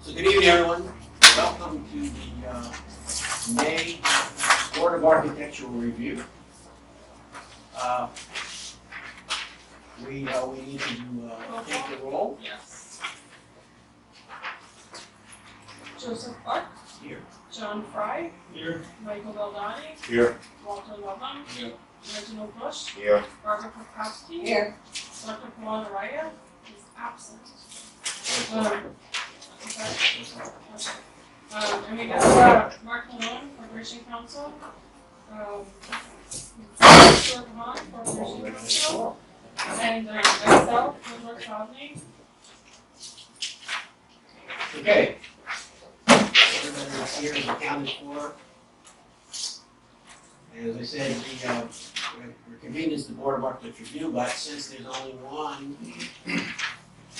So good evening, everyone. Welcome to the May Board of Architectural Review. We need to take the roll. Yes. Joseph Clark. Here. John Fry. Here. Michael Valdani. Here. Walter Lovum. Here. Reginald Bush. Here. Barbara Krakowski. Here. Dr. Pawan Araya is absent. And we got Mark Malone, Corporation Counsel. Stuart Hahn, Corporation Counsel. And myself, Woodward Rodney. Okay. Everybody is here is accounted for. And as I said, we're convened as the Board of Architecture Review, but since there's only one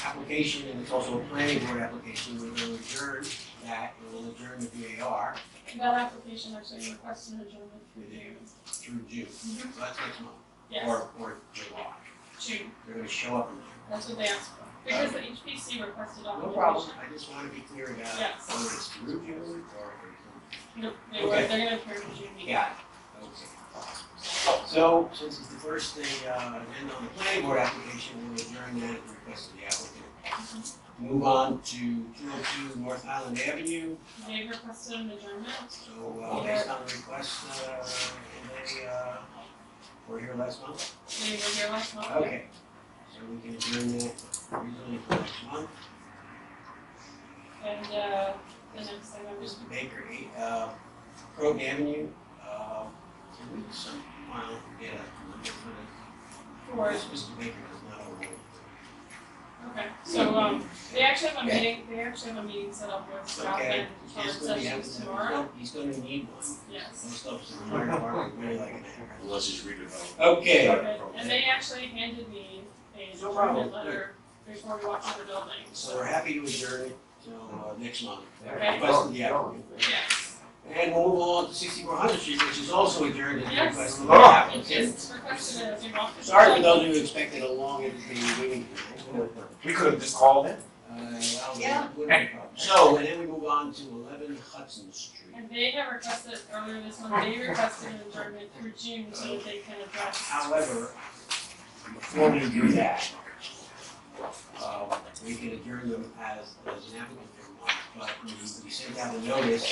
application and it's also a planning board application, we're going to adjourn that, and we'll adjourn the VAR That application actually requested an adjournment through June. through June. So that's next month. Yes, Or July. June. They're going to show up in June. That's what they asked for. Because the HPC requested No documentation. problem. I just want to be clear about Yes. whether it's through June or. No, Okay. they're gonna appear in June meeting. Yeah. Okay. So, since it's the first thing, agenda on the planning board application, we'll adjourn that at the request of the applicant. Move on to 202 North Island Avenue. They requested an adjournment. So, based on the request, they were here last month? They were here last month. Okay. So we can adjourn that reasonably for next month. And the next thing I was, Mr. Baker, Croton Avenue, can we somehow get a number for this? for, Mr. Baker is not over. okay, so, they actually have a meeting set up with staff Okay. and He's comment gonna be sessions having- tomorrow. He's gonna need one. Yes. Most of us in the fire department really like an hour. Unless he's reading it. Okay. Okay, and they actually handed me a No problem. adjournment letter before we walked in the building, So we're happy to adjourn it till next month. Okay. Request of the applicant. Yes. And we'll move on to 6400 Street, which is also adjourned at the Yes. request of the Oh. applicant. It's requested as we walked in the Sorry for building. those who expected a long entertaining meeting tonight. We could have just called in. Well, Yeah. wouldn't be a problem. So, and then we move on to 11 Hudson Street. And they have requested earlier this month, they requested an adjournment through June so that they can address. However, before we do that, we can adjourn them as an applicant for a month, but we sent out a notice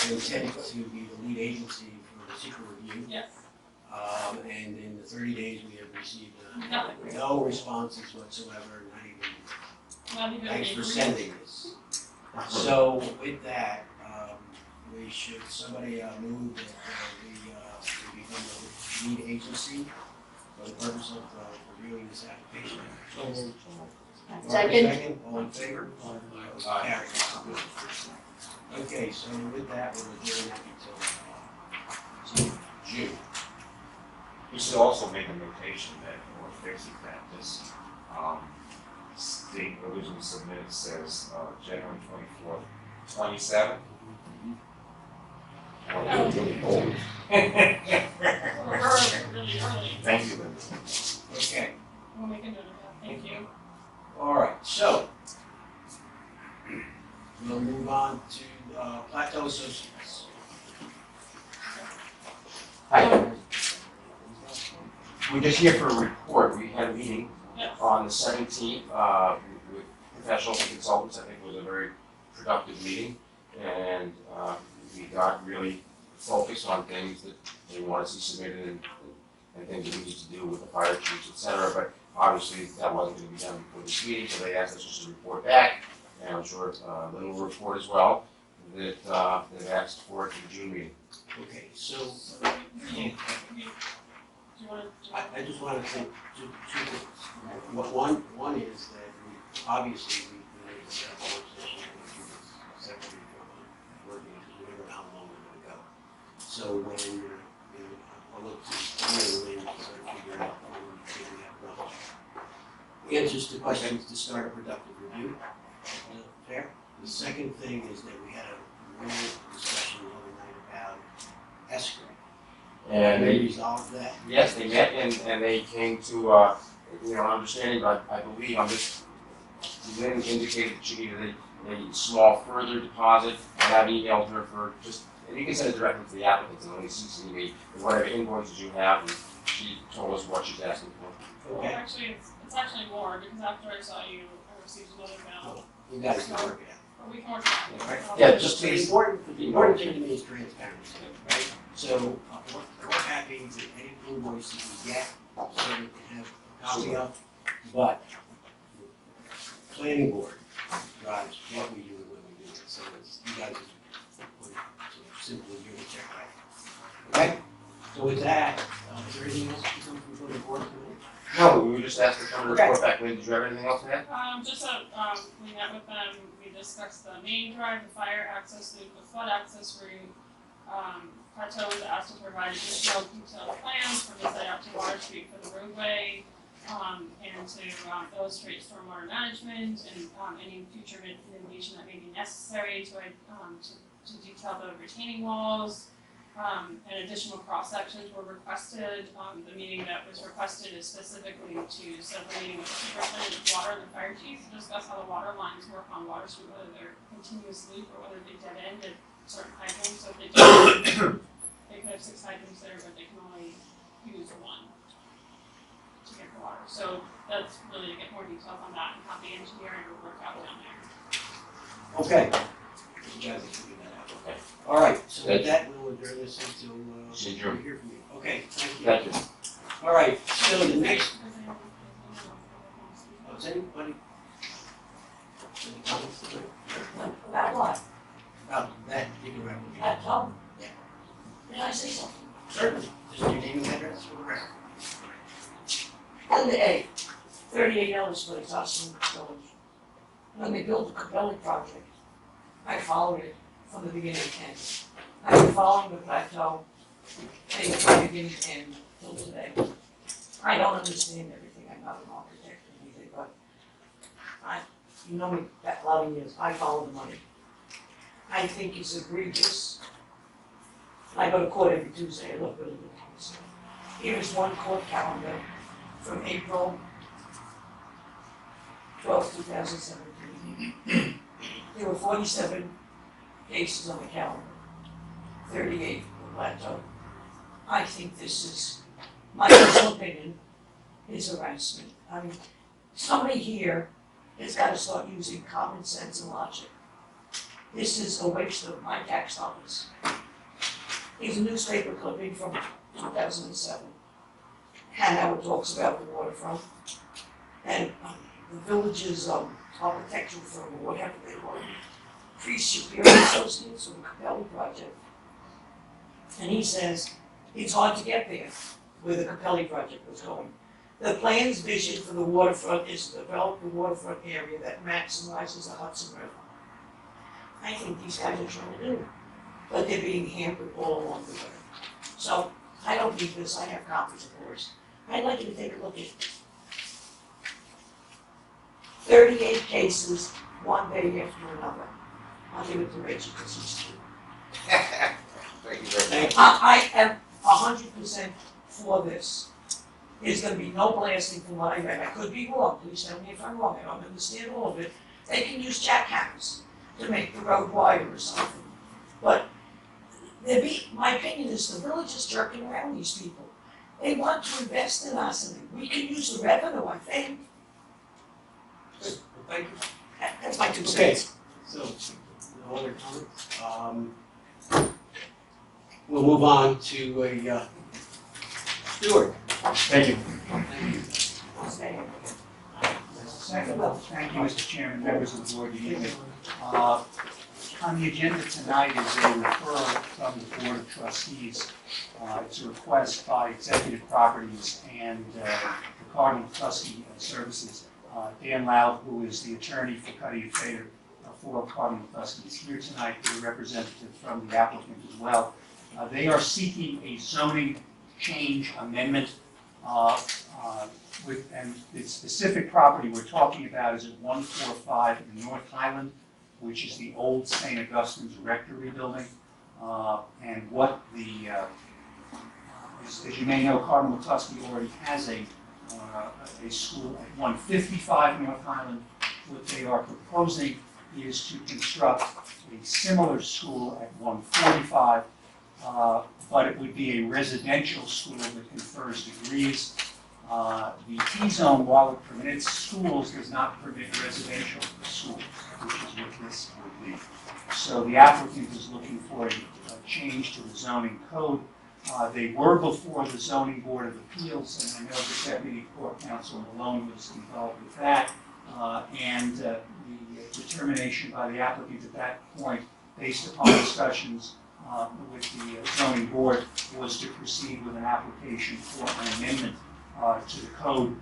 of intent to be the lead agency for the secret review. Yes, And in the 30 days, we have received nothing, no responses whatsoever, not even a thanks for brief. sending this. So with that, we should, somebody move that we become the lead agency for the purpose of reviewing this application. Second. All in favor? Carried. Okay, so with that, we'll adjourn that until June. We should also make a notation that, or fix it, that this, state originally submitted says, January 24th, 27. Oh. Really old. We're really early, Thank you, Linda. Okay, we'll make a note of that, thank you. all right, so we'll move on to Plateau Associates. Hi. We're just here for a report. We had a meeting Yes. on the 17th with professionals and consultants. I think it was a very productive meeting. And we got really focused on things that they want to see submitted and things that we need to do with the fire chiefs, et cetera. But obviously that wasn't going to be done before this meeting, so they asked us just to report back. And I'm sure Lynn will report as well that they've asked for it for the June meeting. Okay, so Do you wanna? I just wanted to two things. One is that obviously we need to set up a work session separately from working because we don't know how long we're gonna go. So when I'll look to Lynn to sort of figure out when we have enough answers to questions to start a productive review. Fair? The second thing is that we had a real discussion the other night about escrow. And They they, resolved that. yes, they met and they came to, an understanding, but I believe, Lynn indicated that she needed a small further deposit. And I've emailed her for just, and you can send it directly to the applicants and only CC me with whatever invoices you have, and she told us what she's asking for. Well, Okay, actually, it's actually more, because after I saw you, I received another bill, you guys can work it out. but we can work it out. Right. Yeah, just The please. important thing to me is transparency, right? So, we're happy that any invoice that we get, so we can have a copy of, but planning board drives what we do and when we do it, so it's, you guys would simply do the check right. Okay? So with that, is there anything else to come before the board tonight? No, we were just asked to come to report back. Lynn, did you have anything else to add? Just that, we met with them, we discussed the main drive, the fire access loop, the flood access route. Plateau was asked to provide additional detailed plans from the site out to Water Street for the roadway, and to illustrate stormwater management and any future mitigation that may be necessary to detail the retaining walls. And additional cross sections were requested. The meeting that was requested is specifically to set a meeting with the superintendent of water and the fire chief to discuss how the water lines work on Water Street, whether they're continuous loop or whether they dead end at certain hydrants. So if they do, they could have 6 hydrants there, but they can only use 1 to get the water. So that's really to get more details on that and how the engineering will work out down there. Okay. You guys can figure that out. Okay. All right, so with that, we'll adjourn this until, See you, we Drew. hear from you. Okay, thank you. Thank you. All right, so the next, is anybody? Any comments tonight? About what? About that particular application? At home? Yeah. May I say something? Certainly, just your name and address for the record. Linda A., 38 Ellis Place, Austin Village. When they built the Capelli project, I followed it from the beginning to end. I've been following the plateau, from beginning to end till today. I don't understand everything, I'm not an architect or anything, but you know me that 11 years, I follow the money. I think it's egregious. I go to court every Tuesday, I look really good. Here is one court calendar from April 12, 2017. There were 47 cases on the calendar, 38 were plateau. I think this is, my personal opinion, is harassment. I mean, somebody here has got to start using common sense and logic. This is a waste of my tax dollars. Here's a newspaper clipping from 2007. Hanover talks about the waterfront. And the village's architectural firm, or whatever they were, Priest Shapiro Associates, or the Capelli project. And he says, it's hard to get there, where the Capelli project was going. The plan's vision for the waterfront is to develop the waterfront area that maximizes the Hudson River. I think these guys are trying to do it, but they're being hampered all along the way. So, I don't need this, I have copies of course. I'd like you to take a look at 38 cases, one day after another. I'll give it to Reggie because he's true. Thank you very much. I am 100% for this. There's gonna be no blasting from what I read. I could be wrong, please tell me if I'm wrong, I don't understand all of it. They can use jackhammers to make the road wider or something. But my opinion is the village is jerking around these people. They want to invest in us and we can use the revenue, I think. Good, well, thank you. That's my 2 Okay, cents. so, no other comments? We'll move on to a, Stuart. Thank you. Thank you. Thank you, Mr. Chairman, members of the board, good evening. On the agenda tonight is a referral from the Board of Trustees. It's a request by Executive Properties and the Cardinal Trustee Services. Dan Lau, who is the attorney for Cuddy Fader for Cardinal Trustees, here tonight with a representative from the applicant as well. They are seeking a zoning change amendment and the specific property we're talking about is at 145 North Highland, which is the old St. Augustine's Rectory building. And what the, as you may know, Cardinal Trustee already has a school at 155 North Highland. What they are proposing is to construct a similar school at 145, but it would be a residential school that confers degrees. The T-zone, while it permits schools, does not permit residential schools, which is what this would be. So the applicant is looking for a change to the zoning code. They were before the Zoning Board of Appeals, and I know the Deputy Court Counsel Malone was involved with that. And the determination by the applicant at that point, based upon discussions with the zoning board, was to proceed with an application for an amendment to the code.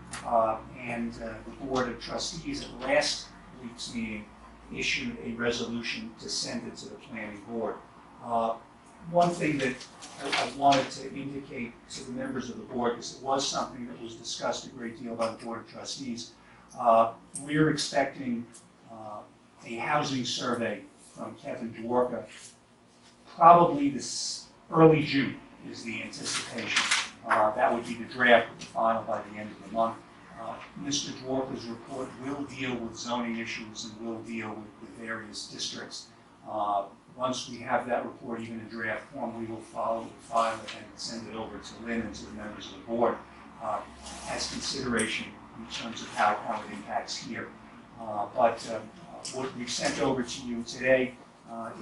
And the Board of Trustees at last week's meeting issued a resolution to send it to the planning board. One thing that I wanted to indicate to the members of the board, because it was something that was discussed a great deal by the Board of Trustees, we're expecting a housing survey from Kevin Dworka, probably this early June is the anticipation. That would be the draft of the final by the end of the month. Mr. Dworka's report will deal with zoning issues and will deal with various districts. Once we have that report, even in draft form, we will file it and send it over to Lynn and to the members of the board as consideration in terms of how it impacts here. But what we've sent over to you today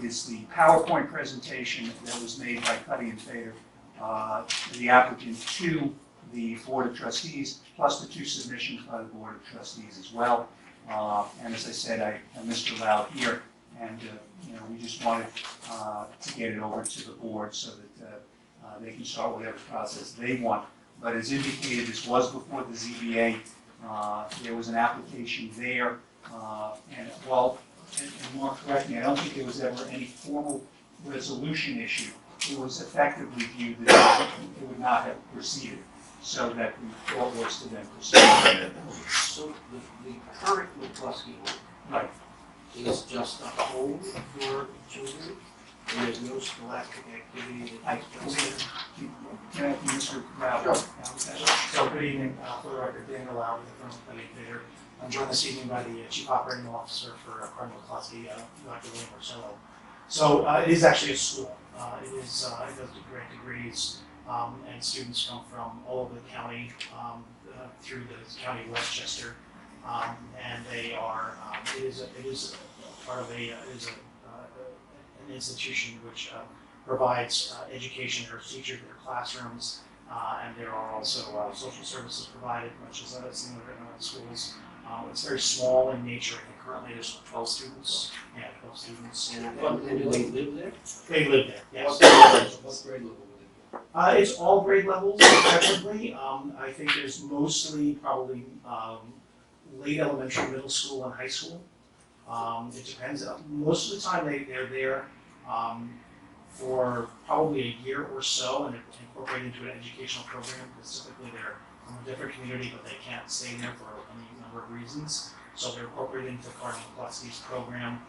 is the PowerPoint presentation that was made by Cuddy and Fader, the applicant, to the Board of Trustees, plus the 2 submissions by the Board of Trustees as well. And as I said, I have Mr. Lau here, and we just wanted to get it over to the board so that they can start whatever process they want. But as indicated, this was before the ZBA. There was an application there, and more correctly, I don't think there was ever any formal resolution issue. It was effectively viewed that it would not have proceeded, so that the thought was to then proceed. So the current McCluskey home Right. is just a home for children, and there's no scholastic activity that takes place there? Can I, Mr. Rao? Sure. So good evening, for the record, Daniel Lau with the firm of Cuddy and Fader. I'm joined this evening by the Chief Operating Officer for Cardinal McCluskey, Dr. William Marcello. So it is actually a school. It does grant degrees, and students come from all over the county through the county of Westchester, and they are. It is part of an institution which provides education for teachers in their classrooms, and there are also social services provided, much as some other schools. It's very small in nature. I think currently there's 12 students. Yeah, 12 students. And do they live there? They live there, yes. What grade level would they be? It's all grade levels, technically. I think there's mostly probably late elementary, middle school, and high school. It depends. Most of the time they're there for probably a year or so, and incorporated into an educational program, because typically they're from a different community, but they can't stay there for any number of reasons. So they're incorporated into Cardinal McCluskey's program,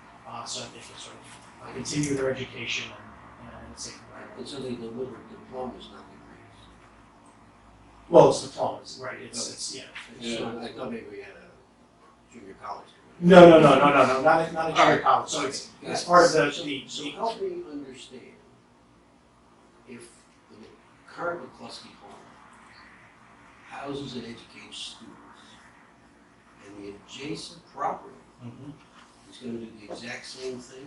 so that they can sort of continue their education in a safe environment. And so they deliver diplomas, not degrees. Well, it's diplomas, right? It's yeah. I thought maybe we had a junior college. No, not a junior college. So it's part of the So help me understand, if the current McCluskey home houses and educates students, and the adjacent property Mhm. is going to do the exact same thing,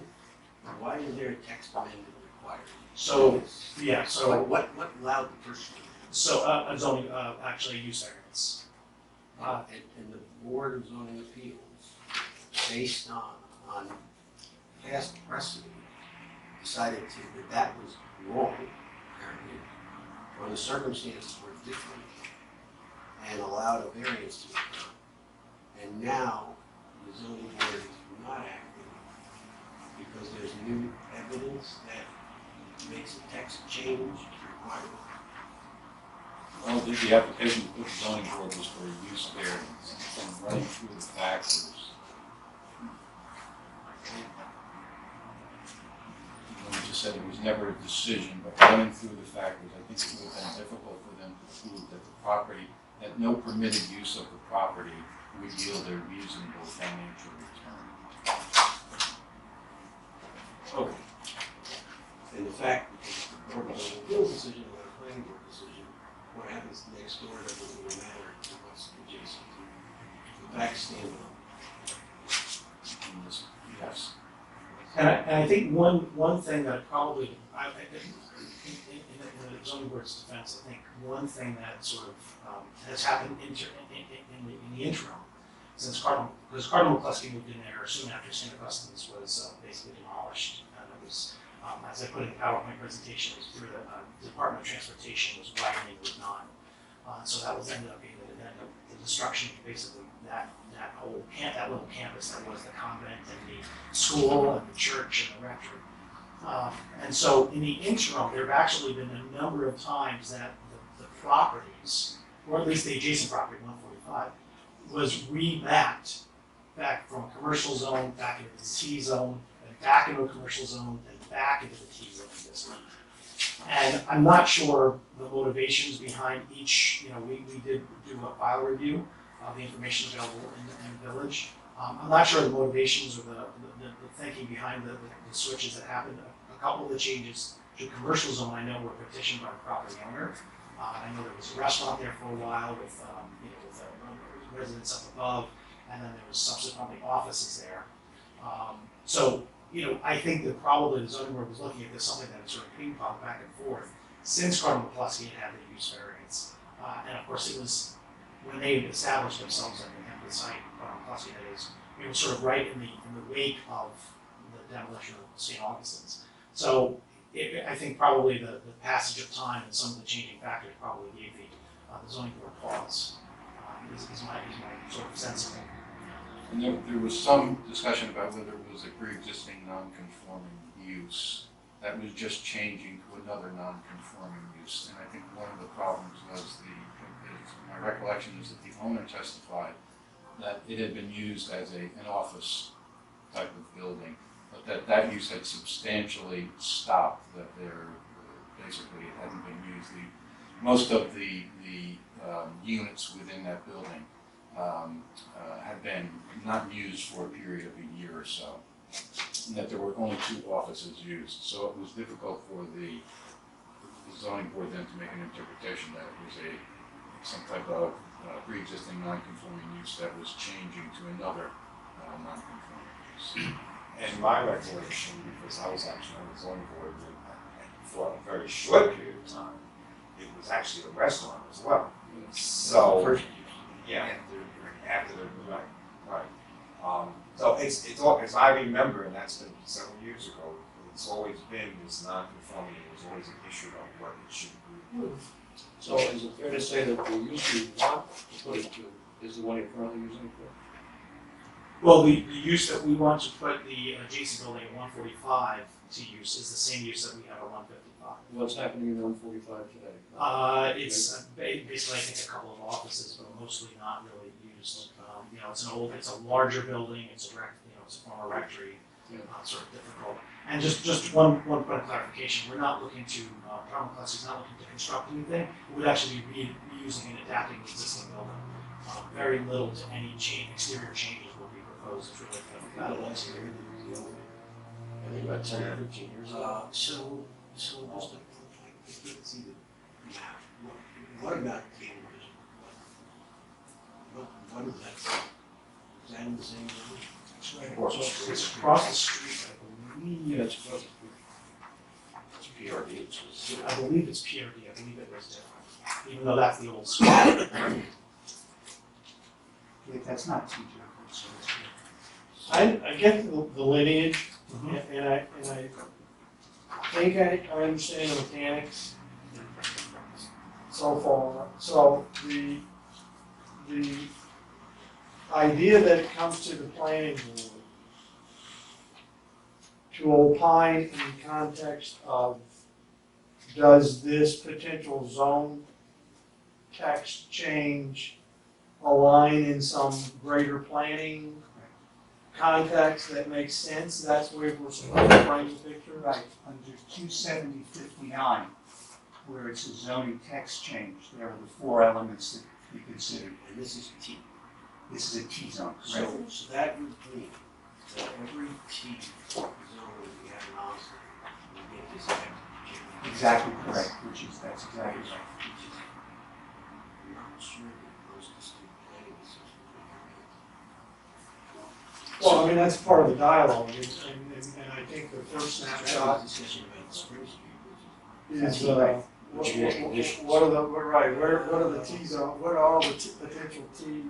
why is there a text amendment required? So yeah, So so what allowed the person to do a zoning actually use variance. that? And the Board of Zoning Appeals, based on past precedent, decided that was wrong, apparently, or the circumstances were different, and allowed a variance to occur. And now, the zoning board is not acting because there's new evidence that makes a text change required. Well, the application to put the zoning board was for a use variance, and running through the factors. We just said it was never a decision, but running through the factors, I think it would have been difficult for them to prove that the property, that no permitted use of the property would yield a reasonable financial return. fact, the board of appeals decision or a planning board decision, what happens next door doesn't really matter to what's adjacent to. The facts stand alone. Yes. And I think one thing that probably, in the zoning board's defense, I think one thing that sort of has happened in the interim, since because Cardinal McCluskey moved in there soon after St. Augustine's was basically demolished. And it was, as I put in the PowerPoint presentation, it was through the Department of Transportation was widening Route 9. So that was ended up being the destruction of basically that whole that little campus that was the convent and the school and the church and the rectory. And so in the interim, there have actually been a number of times that the properties, or at least the adjacent property, 145, was remapped back from a commercial zone back into the T zone, and back into a commercial zone, and back into the T zone district. And I'm not sure the motivations behind each, we did do a file review of the information available in the village. I'm not sure the motivations or the thinking behind the switches that happened. A couple of the changes to commercial zone I know were petitioned by the property owner. I know there was a restaurant there for a while with residents up above, and then there was subsequently offices there. So I think that probably the zoning board was looking at this, something that had sort of ping-ponged back and forth since Cardinal McCluskey had the use variance. And of course it was, when they established themselves at the site, Cardinal McCluskey that is, it was sort of right in the wake of the demolition of St. Augustine's. So I think probably the passage of time and some of the changing factors probably gave the zoning board pause, is my sort of sense of it. And there was some discussion about whether it was a pre-existing non-conforming use that was just changing to another non-conforming use. And I think one of the problems was my recollection is that the owner testified that it had been used as an office type of building, but that use had substantially stopped, that basically it hadn't been used. Most of the units within that building had been not used for a period of a year or so, and that there were only 2 offices used. So it was difficult for the zoning board then to make an interpretation that it was some type of pre-existing non-conforming use that was changing to another non-conforming use. In my recollection, because I was actually on the zoning board for a very short period of time, it was actually a restaurant as well. So, yeah, after the right. So it's all, as I remember, and that's been several years ago, it's always been this non-conformity. It was always an issue of what it should be. So is it fair to say that the use you want to put it to is the one you're currently using it for? Well, the use that we want to put the adjacent building at 145 to use is the same use that we have at 155. What's happening in 145 today? It's basically I think a couple of offices, but mostly not really used. It's a larger building. It's it's a former rectory. Yeah. Sort of difficult. And just one point of clarification: we're not looking to Cardinal McCluskey's not looking to construct anything. It would actually be reusing and adapting the existing building. Very little to any exterior changes will be proposed. It's really kind of exterior. I think about 10 or 15 years ago. So just I can't see the map. What about Cambridge? What is that? Is that in the same zone? It's right across the street. It's across the street, I believe. Yeah, it's across the It's PRD. I believe it's PRD. I believe it was different, even though that's the old school. That's not TJ, so it's I get the lineage, Mhm. and I think I understand the mechanics so far. So the idea that it comes to the planning board to opine in the context of, does this potential zone text change align in some greater planning context that makes sense? That's where we're supposed to frame the picture. right, under 27059, where it's a zoning text change, there are the 4 elements that we considered. And this is T. This is a T zone, correct? So that would mean that every T zone we have in Austin will get this exactly correct, that's exactly right. I'm not sure that most district planning is such a Well, I mean, that's part of the dialogue, and I think the first snapshot discussion about the Spring Street, is, Right. what are the, right, what are the T zone, what are all the potential T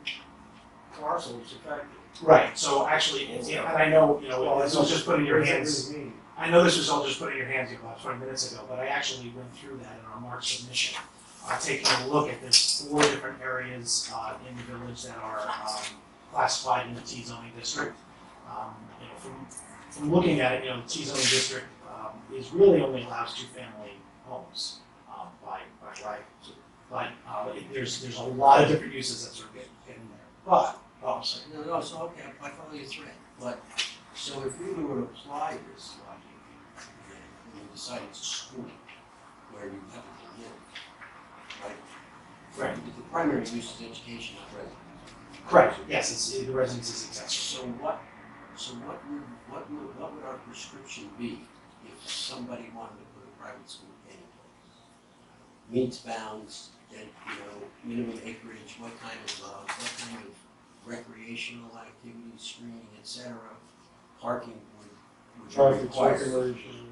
parcels affected? Right, so actually, it's, and I know, you know, Well, this was just put in your what does that hands. really mean? I know this was all just put in your hands about 20 minutes ago, but I actually went through that in our March submission, taking a look at this 4 different areas in the village that are classified in the T zoning district. You know, from looking at it, you know, the T zoning district is really only allows 2-family homes by right. So, but there's a lot of different uses that sort of get in there. But I'm sorry. No, so, okay, I follow your thread, but, so if we were to apply this logic, and we decide it's a school, where you have to live, right? Right. The primary use is education, not residence. Correct, yes, it's, the residence is accessory. So what would our prescription be if somebody wanted to put a private school anyplace? Meets bounds, and, you know, minimum acreage, what kind of recreational activities, screening, et cetera, parking would be Traffic required. circulation.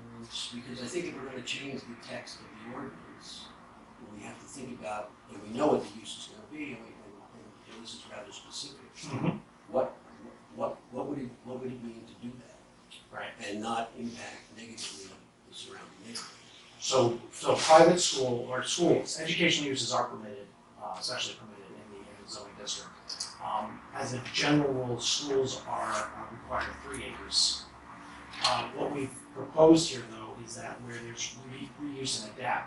Because I think if we're gonna change the text of the ordinance, we have to think about, and we know what the use is gonna be, and this is rather specific. Mhm. What would it mean to do that? Right. And not impact negatively the surrounding neighborhood? So private school or schools, educational uses are permitted, especially permitted in the zoning district. As a general rule, schools are required 3 acres. What we've proposed here though is that where there's reuse and an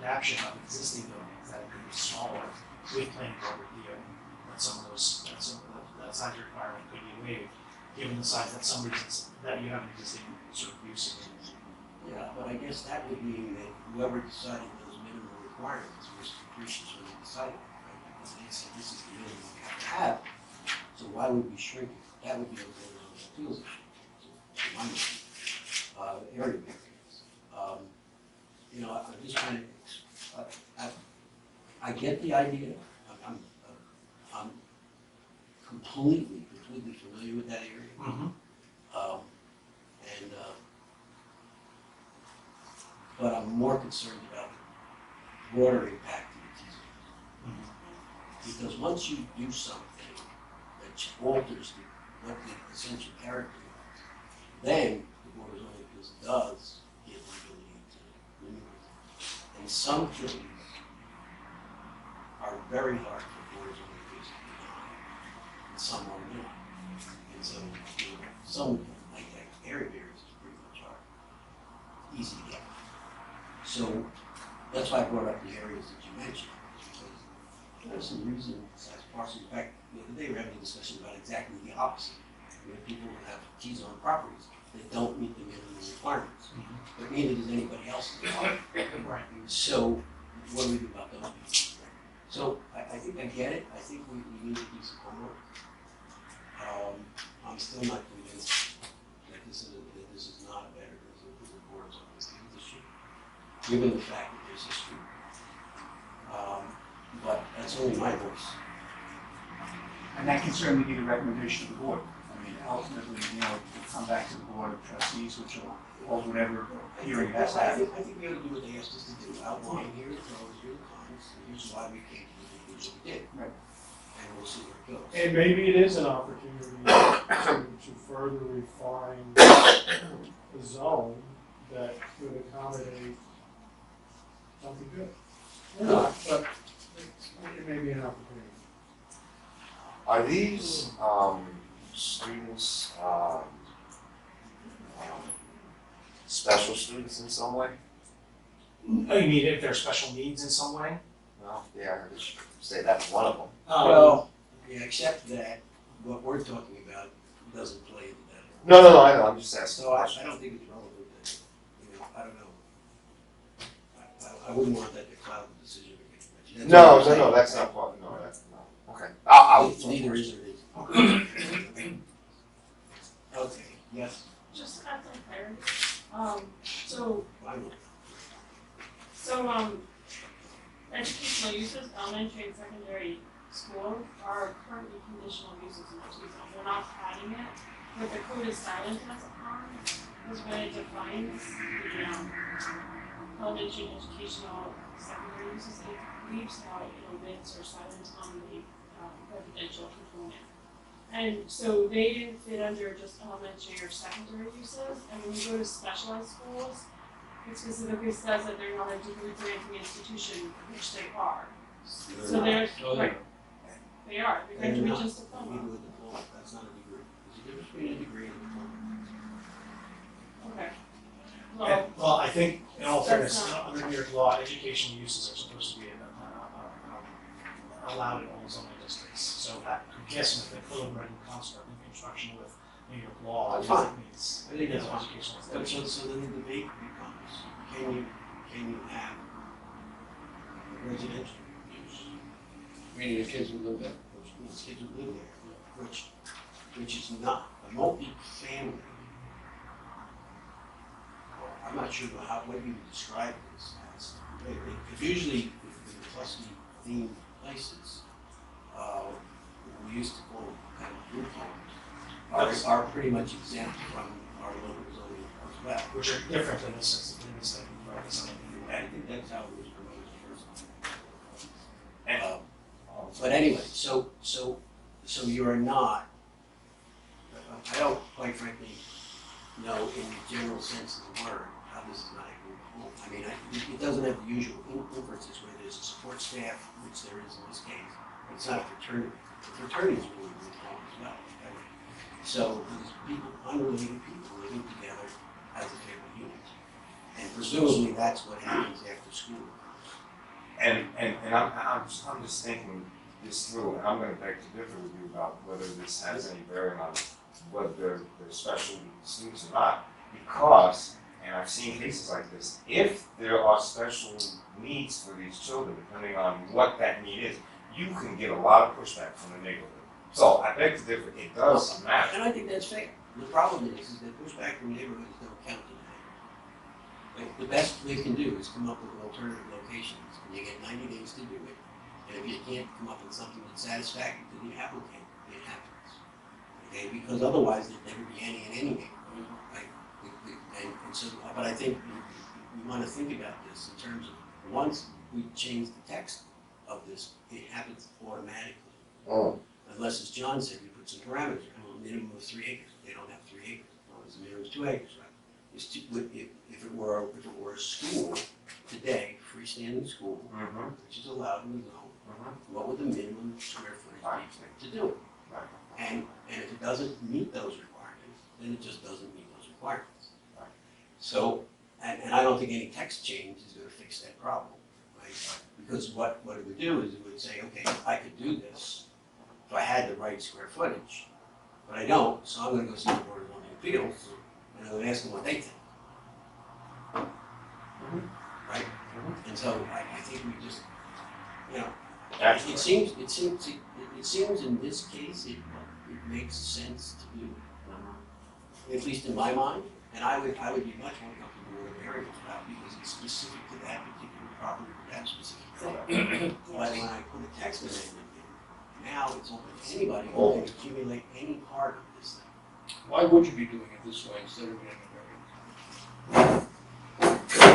adaptation of existing buildings, that it could be smaller, with planning board review, that that size requirement could be waived, given the size that that you have an existing sort of use in. Yeah, but I guess that would mean that whoever decided those minimum requirements was capricious when they decided, right? Because they said this is the minimum we have to have, so why would we shrink it? That would be a Board of Appeals issue, to my mind. Area variance. You know, I'm just trying to, I get the idea, I'm completely familiar with that area. Mm-hmm. But I'm more concerned about the broader impact to the T-zone. Because once you do something that alters what the essential character is, then the Board of Zoning Appeals does get the ability to remove it. And some things are very hard for the Board of Zoning Appeals to deny, and some are not. And so, you know, some, like that area variance is pretty much hard, easy to get. So that's why I brought up the areas that you mentioned, because there's some reasons as parcel. In fact, the other day we were having a discussion about exactly the opposite. We have people who have T-zone properties that don't meet the minimum requirements, but neither does anybody else in the park. Right. So what do we do about those people? So I think I get it. I think we need to do some homework. I'm still not convinced that this is not a better, as a board of zoning appeals issue, given the fact that there's history. But that's only my voice. And that can certainly be the recommendation of the board. I mean, ultimately, you know, we'll come back to the board of trustees, which will hold whatever hearing has to happen. I think we ought to do what they asked us to do, outline here the pros, here the cons, and here's why we came to the conclusion we did. Right. And we'll see where it goes. And maybe it is an opportunity to further refine the zone that could accommodate something good. Or not, but it may be an opportunity. Are these students special students in some way? Oh, you mean if there's special needs in some way? Well, yeah, I just say that's one of them. Well, yeah, except that what we're talking about doesn't play into that. No, I know, I'm just asking. So I don't think it's relevant that, you know, I don't know. I wouldn't want that to cloud the decision. That's No, what I'm saying. that's not part, no, that's, no, okay. I'll. Neither is or is. Okay, yes, Just to add some clarity, so finally. So, educational uses, elementary and secondary school are currently conditional uses in the T zone. We're not adding it. What the code is silent on is when it defines the, elementary and educational secondary uses, it leaves out, omits or silent on the, residential component. And so they didn't fit under just elementary or secondary uses, and when you go to specialized schools, it specifically says that they're not a degree granting institution, which they are. So they're, Oh, right, they are, they're going to be They're not. just diploma. Even with diploma, that's not a degree. There's a difference between a degree and a diploma. Okay. And, Well, well, I think in all That's fairness, not- under New York law, educational uses are supposed to be allowed in all zoning districts. So I'm guessing if they put them in construct in construction with New York law, That's it fine. means I think that's fine. educational But institutions. so then the debate becomes, can you have residential use? Meaning the kids would live there. Which means kids who live there, which is not a multi-family. I'm not sure what you would describe this as. Usually, in cluster themed places, we used to call them kind of group homes, are pretty much exempt from our local zoning as well. Which are different in this sense, in this thing, right? It's not- I think that's how it was promoted the first time. But anyway, so you are not, I don't quite frankly know in the general sense of the word how this is not a group home. I mean, it doesn't have the usual inferences where there's a support staff, which there is in this case, but it's not a fraternity. The fraternity is really a group home as well. Okay? So there's people, unrelated people living together as a family unit. And presumably that's what happens after school. And I'm just thinking this through, and I'm gonna beg to differ with you about whether this has any bearing on whether they're special students or not. Because, and I've seen cases like this, if there are special needs for these children, depending on what that need is, you can get a lot of pushback from the neighborhood. So I beg to differ, it does matter. And I think that's fair. The problem is that pushback from neighborhoods don't count in that. Like, the best they can do is come up with alternative locations, and you get 90 days to do it. And if you can't come up with something that's satisfactory to the applicant, it happens. Okay, because otherwise there'd never be any in any neighborhood, right? And so, but I think we want to think about this in terms of once we change the text of this, it happens automatically. Unless, as John said, we put some parameters, a minimum of 3 acres. They don't have 3 acres. No, it's a minimum of 2 acres, right? If it were a school today, freestanding school, which is allowed in the zone, what would the minimum square footage be to do it? Right. And if it doesn't meet those requirements, then it just doesn't meet those requirements. Right. So, and I don't think any text change is going to fix that problem, right? Because what it would do is it would say, okay, I could do this if I had the right square footage, but I don't, so I'm going to go see the Board of Zoning Appeals, and I'm going to ask them what they think. Right? And so I think we just, it seems in this case, it makes sense to do, at least in my mind, and I would be much more comfortable with a variance route because it's specific to that particular property, or that specific thing. But when I put a text amendment in, now it's open to anybody who can accumulate any part of this thing. Why would you be doing it this way instead of getting a variance?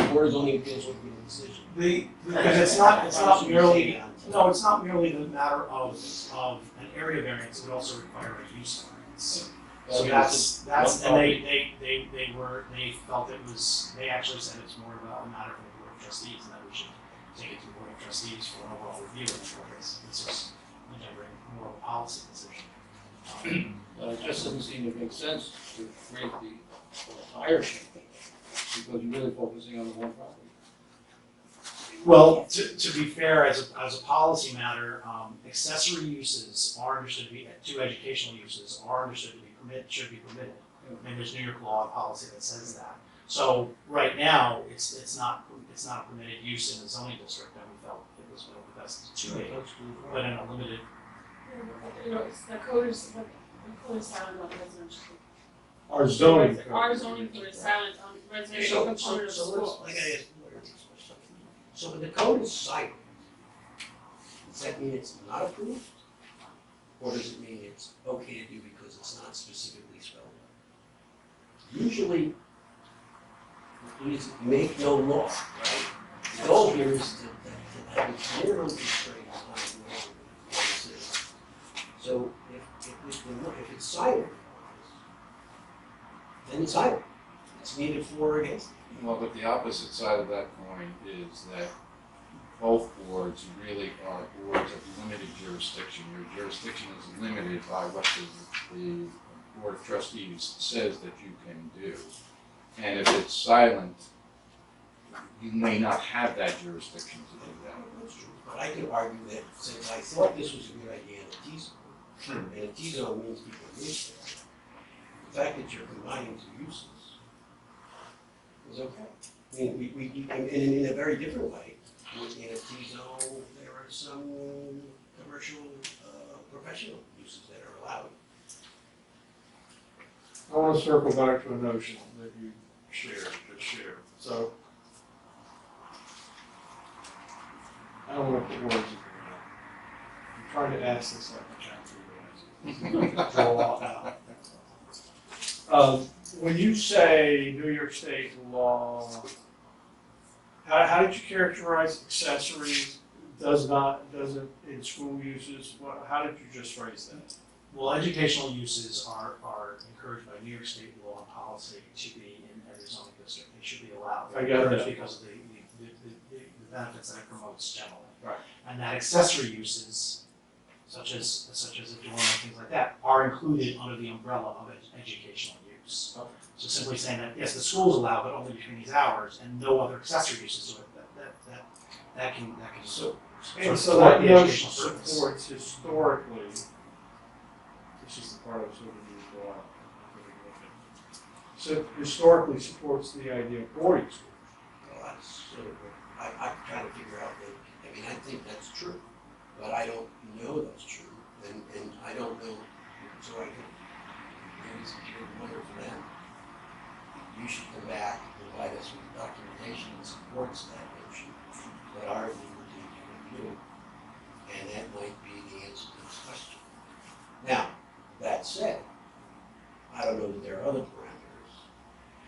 The Board of Zoning Appeals will be the decision. Because it's not merely, no, it's not merely the matter of an area variance, it would also require a use variance. So that's, and they felt it was, they actually said it's more of a matter for the Board of Trustees, and that we should take it to the Board of Trustees for an overall review, and it's just, more of a policy decision. It just doesn't seem to make sense to create the entire change, because you're really focusing on the one property. Well, to be fair, as a policy matter, accessory uses are understood to be, to educational uses are understood to be should be permitted. And there's New York law and policy that says that. So right now, it's not a permitted use in the zoning district, and we felt it was the best to make, but in a limited. It's the code is silent on residential. Our zoning code. Our zoning code is silent on residential component of So schools. let's, like I asked the lawyer this question. So when the code is silent, does that mean it's not approved? Or does it mean it's okay to do because it's not specifically spelled out? Usually, please make no law, right? The goal here is to have a clear understanding on what this is. So if it's silent, then it's silent. It's neither for or against. Well, but the opposite side of that coin is that both boards really are boards of limited jurisdiction. Your jurisdiction is limited by what the Board of Trustees says that you can do. And if it's silent, you may not have that jurisdiction to do that. That's true. But I could argue that since I thought this was a good idea in a T-zone, and a T-zone means people live there, the fact that you're combining two uses is okay. I mean, and in a very different way, in a T-zone, there are some commercial, professional uses that are allowed. I want to circle back to a notion that you just shared. So, I don't want to put words in your mouth. I'm trying to ask this like a country. Draw out. When you say New York State law, how did you characterize accessories? Doesn't in school uses? How did you just phrase that? Well, educational uses are encouraged by New York State law and policy to be in every zoning district. They should be allowed. I got that. Because of the benefits that it promotes generally. Right. And that accessory uses, such as adornment, things like that, are included under the umbrella of educational use. Okay. So simply saying that, yes, the school's allowed, but only between these hours, and no other accessory uses to it, that can So, And so support that the notion educational service. supports historically, this is the part I was hoping you would go out. So historically supports the idea of boarding schools. well, that's sort of what I'm trying to figure out. I mean, I think that's true, but I don't know that's true, and I don't know, so I could, maybe it's a wonder for them. You should come back and provide us with documentation that supports that notion, that our liberty to review, and that might be the answer to this question. Now, that said, I don't know that there are other parameters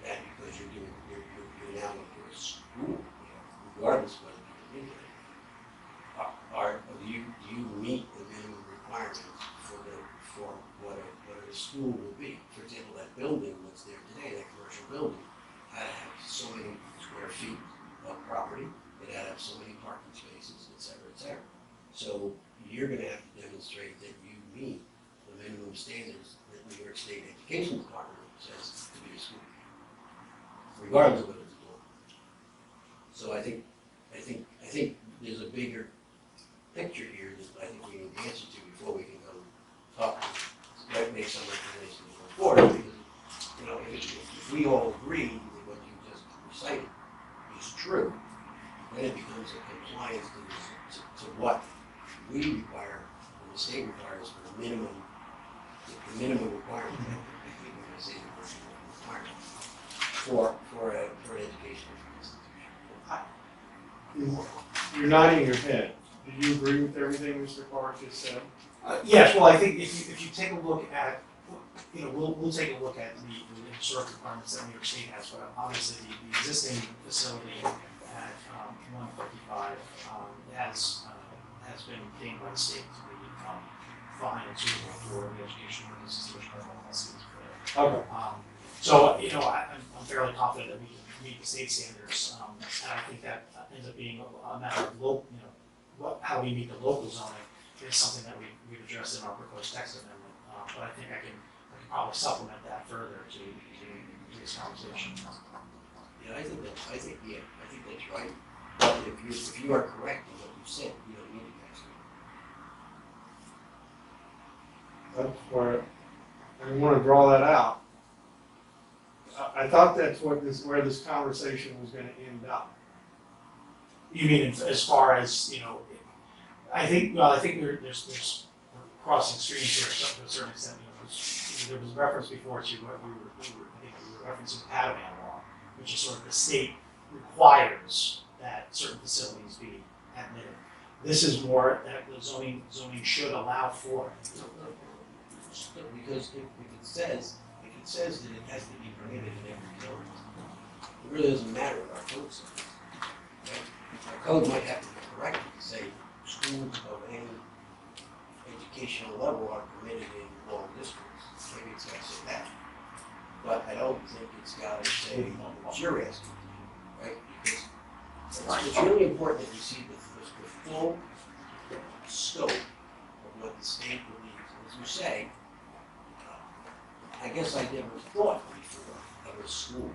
that because you're now looking for a school, regardless of whether you're in there, do you meet the minimum requirements for what a school will be? For example, that building that's there today, that commercial building, had to have so many square feet of property, it had to have so many parking spaces, et cetera, et cetera. So you're gonna have to demonstrate that you meet the minimum standards that New York State Education Department says to be a school, regardless of whether it's a dorm. So I think there's a bigger picture here that I think we need the answer to before we can go talk, make some recommendations going forward. Because, if we all agree that what you just recited is true, then it becomes a compliance to what we require, and the state requires for the minimum requirement, I think we're gonna say the first requirement for an educational institution. You're nodding your head. Do you agree with everything Mr. Clark just said? Yes, well, I think if you take a look at, we'll take a look at the historic requirements that New York State has, but obviously the existing facility at 155 has been deemed by the state to be fine and suitable for the educational purposes which are policies for. Okay. So, I'm fairly confident that we can meet the state standards, and I think that ends up being a matter of how we meet the local zoning is something that we've addressed in our proposed text amendment, but I think I can probably supplement that further to this conversation. Yeah, I think that's right. But if you are correct in what you said, you don't need a text amendment. That's where, I want to draw that out. I thought that's where this conversation was going to end up. You mean as far as, I think we're crossing streams here to a certain extent. There was reference before to what we were referencing the Padawan law, which is sort of the state requires that certain facilities be admitted. This is more that the zoning should allow for. Because if it says that it has to be permitted in every zone, it really doesn't matter what our code says. Right? Our code might have to be corrected to say schools of any educational level are permitted in all districts. Maybe it's got to say that. But I don't think it's got to say what you're asking, right? Because it's really important that you see the full scope of what the state believes. As you say, I guess I never thought before of a school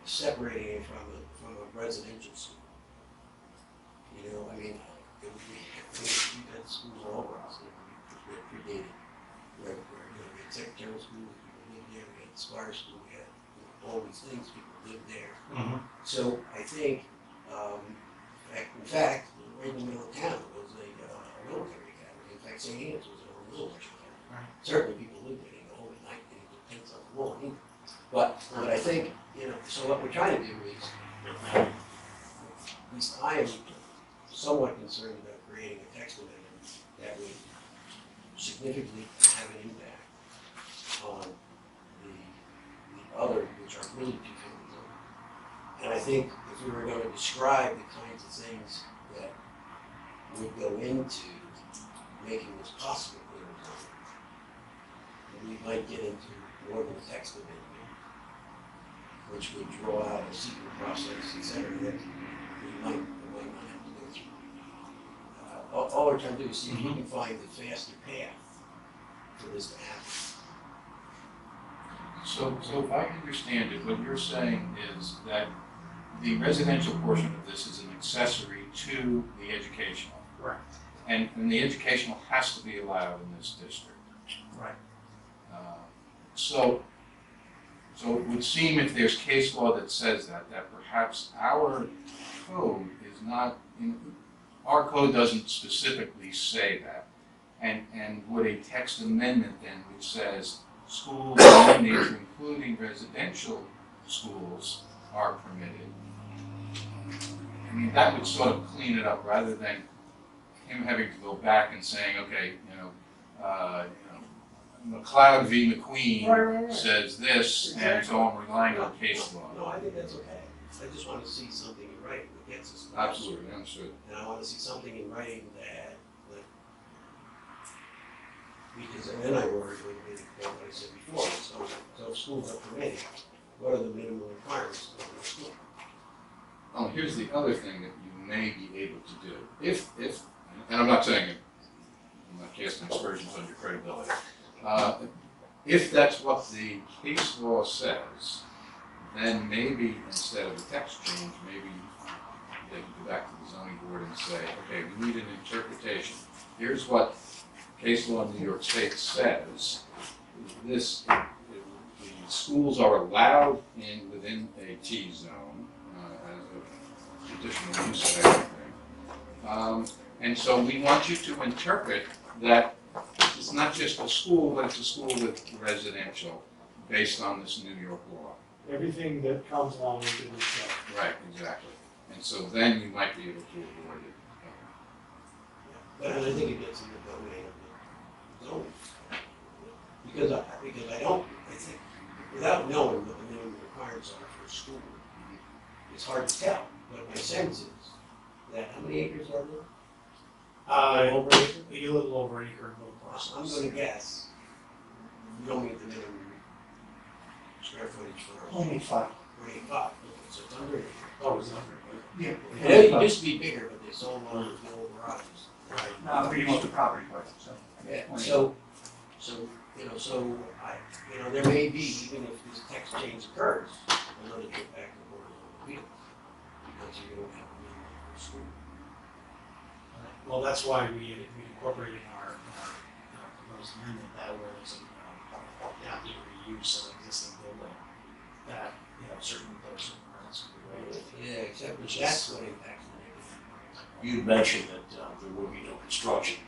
separating it from a residential school. You know, I mean, we've had schools all over us that predated, where we had secretarial schools, people lived there, we had Squire School, we had all these things, people lived there. So I think, in fact, right in the middle of town was a military academy. In fact, St. Anne's was an old military academy. Right. Certainly people lived there, the whole night, and it depends on the law either. But I think, so what we're trying to do is, at least I am somewhat concerned about creating a text amendment that would significantly have an impact on the other, which are really two-family zones. And I think if we were going to describe the kinds of things that would go into making this possible in a zone, we might get into more than a text amendment, which would draw out a secret process, et cetera, that we might not have to go through. All we're trying to do is see if we can find the faster path for this to happen. So if I understand it, what you're saying is that the residential portion of this is an accessory to the educational. Correct. And the educational has to be allowed in this district. Right. So it would seem if there's case law that says that perhaps our code is not, our code doesn't specifically say that. And would a text amendment then which says schools of any nature, including residential schools, are permitted. I mean, that would sort of clean it up rather than him having to go back and saying, okay, McLeod v. McQueen Right. says this, and so I'm relying on case law. No, I think that's okay. I just want to see something in writing that gets us. Absolutely, understood. And I want to see something in writing that, because, and then I worry what I said before, so if schools are permitted, what are the minimum requirements of the school? Oh, here's the other thing that you may be able to do. If, and I'm not saying, I'm not casting aspersions on your credibility. If that's what the case law says, then maybe instead of a text change, maybe they can go back to the zoning board and say, okay, we need an interpretation. Here's what case law in New York State says. The schools are allowed within a T zone as a traditional use of everything. And so we want you to interpret that it's not just a school, but it's a school with residential based on this New York law. Everything that comes along with it is Right, exactly. And so then you might be able to avoid it. But I think it gets in the domain of the zoning. Because I think, without knowing what the minimum requirements are for a school, it's hard to tell. But my sense is that, how many acres are there? Over an acre? A little over an acre in both I'm parcels. gonna guess, you don't meet the minimum square footage for. only 5. 25, so it's under an acre. Oh, it's under. Yeah. It used to be bigger, but they sold one of the old garages. Right. No, pretty much the property part, so. Yeah, so there may be, even if this text change occurs, another trip back to the board of appeals. Because you don't have a minimum for school. Well, that's why we incorporated in our proposed amendment that where there's adaptive reuse of existing building, that, certain those requirements would be waived. Yeah, except that that's what impacts the neighborhood. You mentioned that there will be no construction.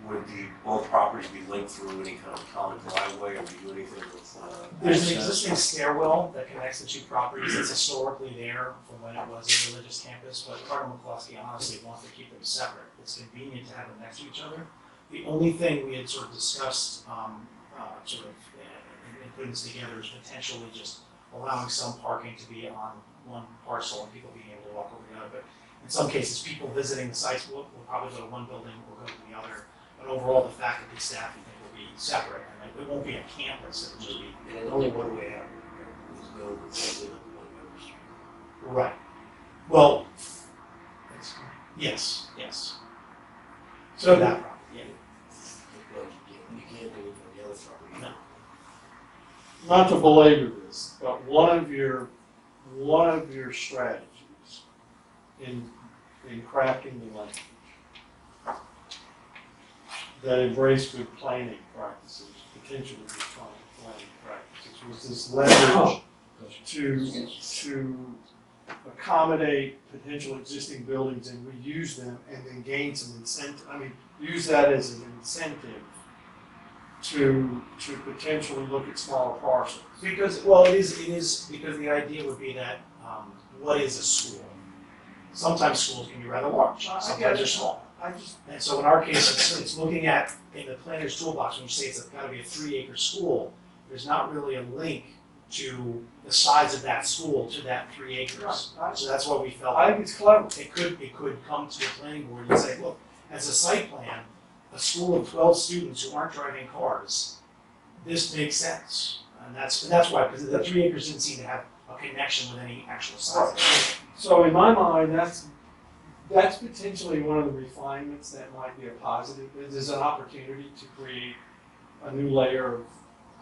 would both properties be linked through any kind of common driveway, or do you do anything with, There's an access? existing stairwell that connects the two properties, it's historically there from when it was a religious campus, but Cardinal McCloskey honestly wants to keep them separate. It's convenient to have them next to each other. The only thing we had sort of discussed, in putting this together is potentially just allowing some parking to be on one parcel and people being able to walk over the other. But in some cases, people visiting the sites will probably go to one building, will go to the other. But overall, the faculty, staff, we think will be separate, and it won't be a campus, it'll just be. And it's only one way out, is go directly up one River Street. Right. Well, yes. So that property, yeah. But you can't do it on the other property. No. Not to belabor this, but one of your strategies in crafting the language that embrace good planning practices, potentially good planning practices, was this leverage to accommodate potential existing buildings and reuse them and then gain some incentive, use that as an incentive to potentially look at smaller parcels. Because, well, it is, because the idea would be that, what is a school? Sometimes schools can be rather large, sometimes they're small. And so in our case, it's looking at, in the planner's toolbox, when you say it's gotta be a 3-acre school, there's not really a link to the size of that school to that 3 acres. So that's why we felt. I think it's clever. It could come to the planning board and say, look, as a site plan, a school of 12 students who aren't driving cars, this makes sense. And that's why, because the 3 acres didn't seem to have a connection with any actual size. So in my mind, that's potentially one of the refinements that might be a positive. There's an opportunity to create a new layer of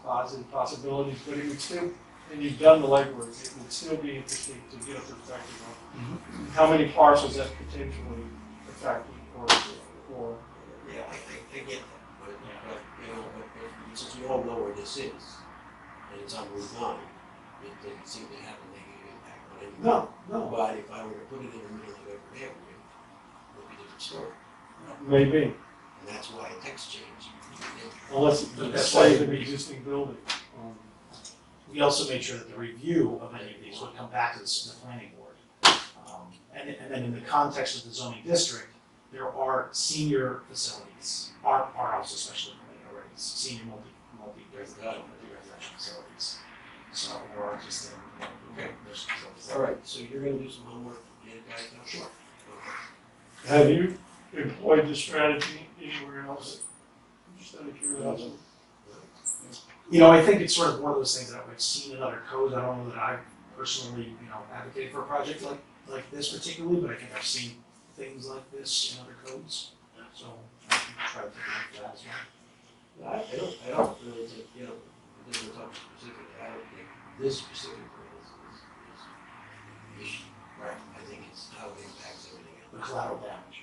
positive possibilities, but it would still, and you've done the legwork, it would still be interesting to get a perspective on how many parcels that potentially affected or Yeah, I get that, but since we all know where this is, and it's on Route 9, it doesn't seem to have a negative impact on anyone. No. But if I were to put it in the middle of Everett Avenue, it would be a different story. Maybe, And that's why a text change. unless it's say the existing building. We also made sure that the review of any of these would come back to the planning board. And then in the context of the zoning district, there are senior facilities, are also specially permitted already, senior multi-residential facilities. So, or just, Okay. there's facilities. All right, so you're gonna do some homework, get it guys now? Sure. Have you employed this strategy anywhere else? Just out of curiosity. I think it's sort of one of those things that I've seen in other codes. I don't know that I personally, advocate for a project like this particularly, but I think I've seen things like this in other codes. So I can try to take a look at that as well. I don't really think, it doesn't talk specifically, I don't think this specific one is the issue. Right. I think it's how it impacts everything The else. collateral damage.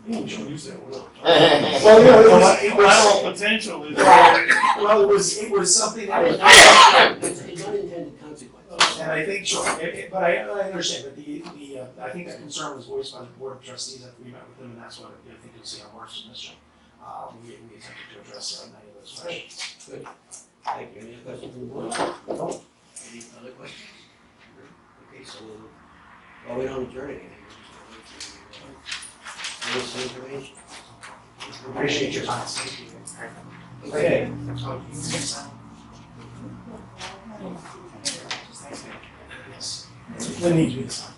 We should use that word. Well, it was Collateral potential is. well, it was something that was. It's unintended consequences. And I think, sure, but I understand, but I think that concern was voiced by the board of trustees after we met with them, and that's what I think you'll see on March submission. We attempted to address many of those questions. Good. Thank you. Any other questions from the board? No. Any other questions? Okay, so we don't adjourn anything. We're just going to this information. Appreciate your time. Okay. Yes. There needs to be some.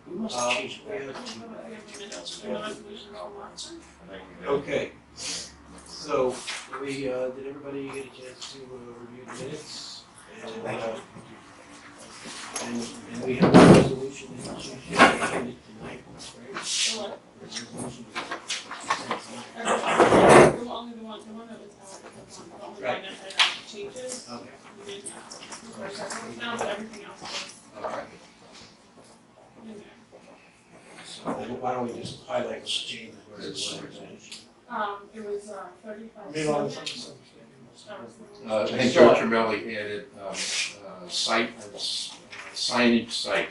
We must change Okay, so did everybody get a chance to review the minutes? And we have a resolution that should be tonight, right? Only the one that was the only one that had changes. Okay, We didn't have now, but everything else was all right. in there. So why don't we just highlight the changes where it's. It was, 35. I mean, on some misunderstanding. That was the- I think George Tremelli added, signage site,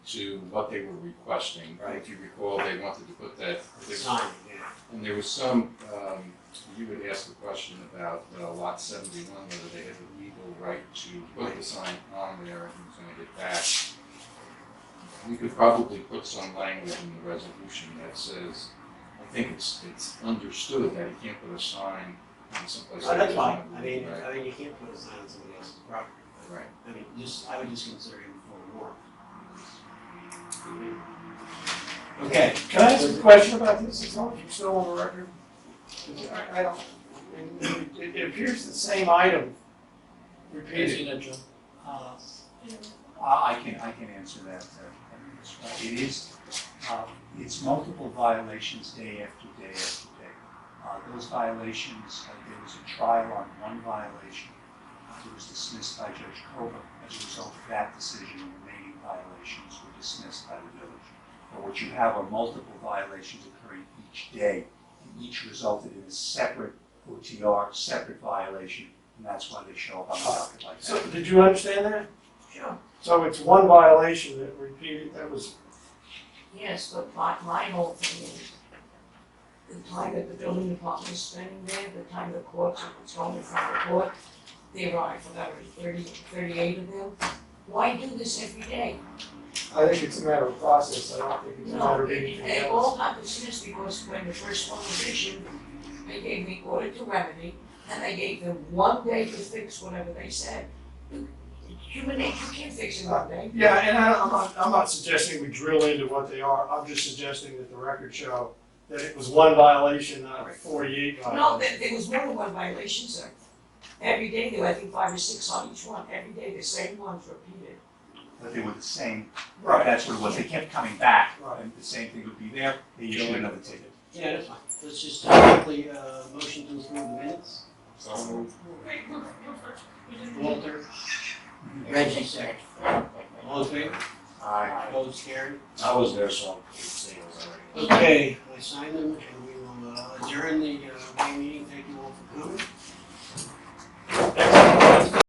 to what they were requesting. Right. If you recall, they wanted to put that, Sign, yeah. and there was some, you would ask the question about lot 71, whether they had the legal right to put the sign on there and who's gonna get back. We could probably put some language in the resolution that says, I think it's understood that you can't put a sign in someplace. Oh, that's that fine, doesn't I have mean, legal right. I mean, you can't put a sign on somebody else's property. but, Right. I mean, I would just consider him forewarned. Okay. Can I ask a question about this, as long as you're still on the record? I don't, it appears the same item repeated. I can answer that. It is, it's multiple violations day after day after day. Those violations, there was a trial on one violation. It was dismissed by Judge Koba. As a result of that decision, the remaining violations were dismissed by the village. But what you have are multiple violations occurring each day, and each resulted in a separate OTR, separate violation, and that's why they show up on the docket like that. So, did you understand that? Sure. So it's one violation that repeated, that was, Yes, but my whole thing is, the time that the building department is spending there, the time the courts are going in front of the court, there are, I forgot, 38 of them. Why do this every day? I think it's a matter of process, I don't think it's a matter No, of anything they else. all got dismissed because when the first one was issued, they gave me order to remedy, and they gave them 1 day to fix whatever they said. Human nature, you can't fix it in 1 day. Yeah, and I'm not suggesting we drill into what they are, I'm just suggesting that the record show that it was one violation, not 48 No, violations. there was more than one violation, sir. Every day, there were, I think, 5 or 6 on each one, every day, the same ones repeated. But they were the same, Right. that's what it was, they kept coming back, Right. and the same thing would be there, they issued another ticket. Yeah, that's fine. Let's just quickly, motion to approve the minutes. So, Wait, who first? We didn't. Walter, Reggie, second. All in favor? Opposed, carried. I was there, so I'm saying it was already. Okay, I signed them and we will adjourn the main meeting. Thank you all for coming.